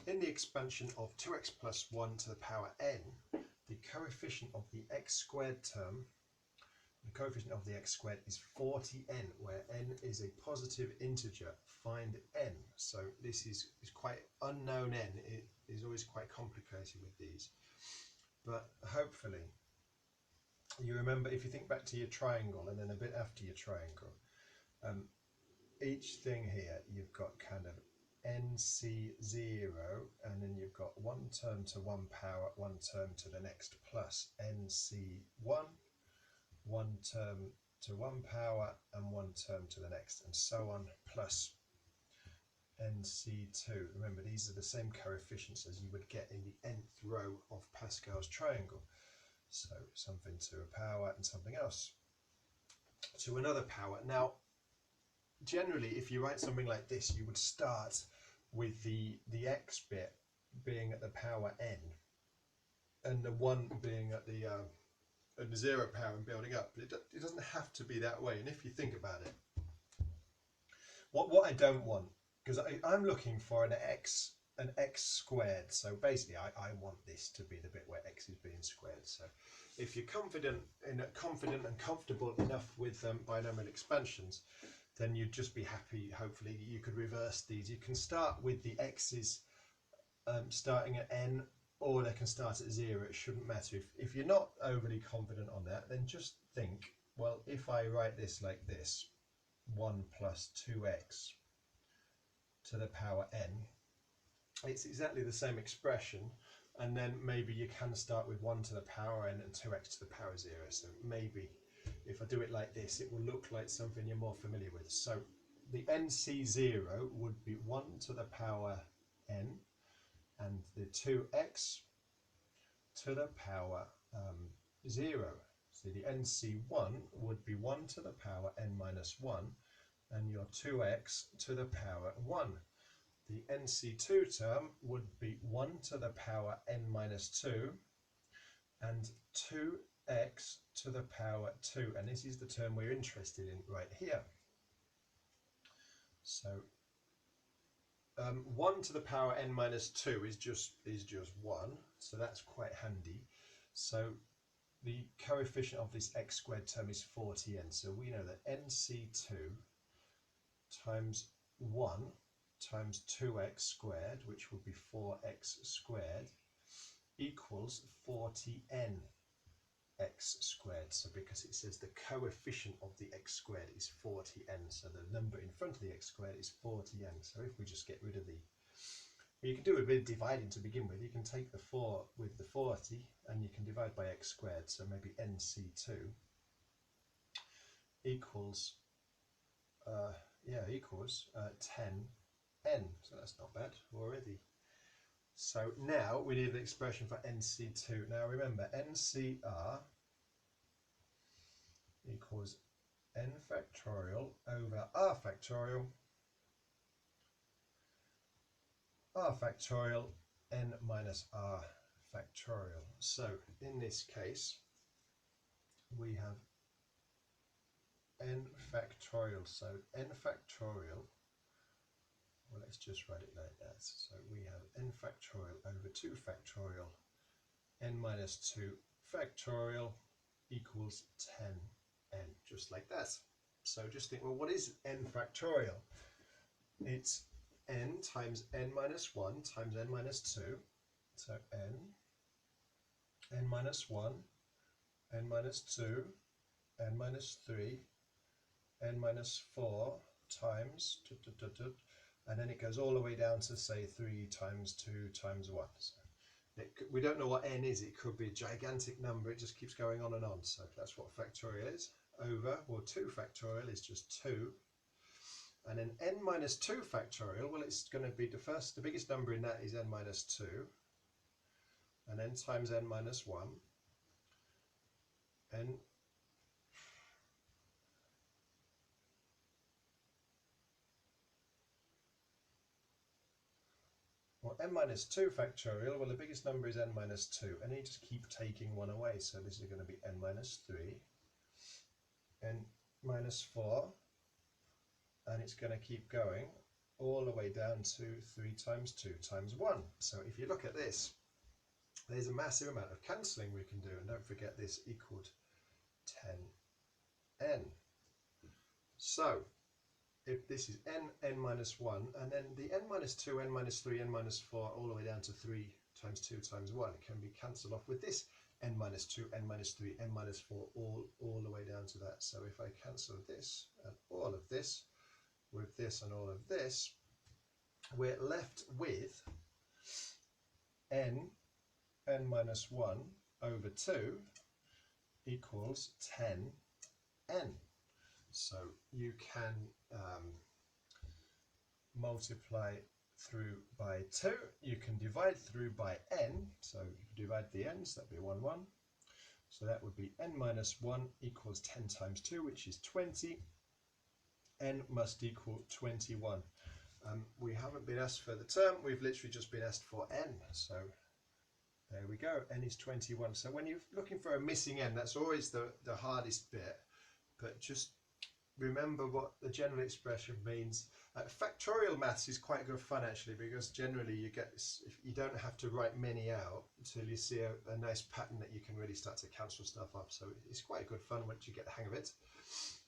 In the expansion of 2x plus 1 to the power n, the coefficient of the x squared term, the coefficient of the x squared is 40n, where n is a positive integer. Find n. So this is quite unknown n. It is always quite complicated with these. But hopefully you remember, if you think back to your triangle and then a bit after your triangle, each thing here you've got kind of nc0, and then you've got one term to one power, one term to the next, plus nc1, one term to one power and one term to the next, and so on, plus nc2. Remember, these are the same coefficients as you would get in the nth row of Pascal's triangle. So something to a power and something else to another power. Now, generally, if you write something like this, you would start with the x bit being at the power n and the 1 being at the 0 power and building up. But it doesn't have to be that way. And if you think about it, what I don't want, because I'm looking for an x squared. So basically, I want this to be the bit where x is being squared. So if you're confident and comfortable enough with binomial expansions, then you'd just be happy. Hopefully you could reverse these. You can start with the x's starting at n, or they can start at 0. It shouldn't matter. If you're not overly confident on that, then just think, well, if I write this like this, 1 plus 2x to the power n, it's exactly the same expression, and then maybe you can start with 1 to the power n and 2x to the power 0. So maybe if I do it like this, it will look like something you're more familiar with. So the nc0 would be 1 to the power n, and the 2x to the power 0. So the nc1 would be 1 to the power n minus 1, and your 2x to the power 1. The nc2 term would be 1 to the power n minus 2 and 2x to the power 2, and this is the term we're interested in right here. So 1 to the power n minus 2 is just 1, so that's quite handy. So the coefficient of this x squared term is 40n, so we know that nc2 times 1 times 2x squared, which would be 4x squared, equals 40n x squared. So because it says the coefficient of the x squared is 40n, so the number in front of the x squared is 40n. So if we just get rid of the, you can do a bit of dividing to begin with. You can take the 4 with the 40 and you can divide by x squared. So maybe nc2 equals 10n. So that's not bad already. So now we need an expression for nc2. Now remember, ncr equals n factorial over r factorial n minus r factorial. So in this case we have n factorial. So n factorial, well, let's just write it like that. So we have n factorial over 2 factorial n minus 2 factorial equals 10n, just like that. So just think, well, what is n factorial? It's n times n minus 1 times n minus 2. So n minus 1, n minus 2, n minus 3, n minus 4 times, and then it goes all the way down to, say, 3 times 2 times 1. So we don't know what n is. It could be a gigantic number. It just keeps going on and on. So that's what factorial is. Over, well, 2 factorial is just 2. And then n minus 2 factorial, well, it's going to be the biggest number in that is n minus 2. And then times n minus 1. n n minus 2 factorial, well, the biggest number is n minus 2, and you just keep taking 1 away. So this is going to be n minus 3, n minus 4, and it's going to keep going all the way down to 3 times 2 times 1. So if you look at this, there's a massive amount of cancelling we can do, and don't forget this equaled 10n. So if this is n minus 1, and then the n minus 2, n minus 3, n minus 4, all the way down to 3 times 2 times 1 can be cancelled off with this n minus 2, n minus 3, n minus 4, all the way down to that. So if I cancel this and all of this with this and all of this, we're left with n minus 1 over 2 equals 10n. So you can multiply through by 2, you can divide through by n, so you divide the n's, that'd be 1, 1. So that would be n minus 1 equals 10 times 2, which is 20. N must equal 21. We haven't been asked for the term, we've literally just been asked for n. So there we go, n is 21. So when you're looking for a missing n, that's always the hardest bit. But just remember what the general expression means. Factorial maths is quite good fun actually, because generally you don't have to write many out until you see a nice pattern that you can really start to cancel stuff up. So it's quite good fun once you get the hang of it.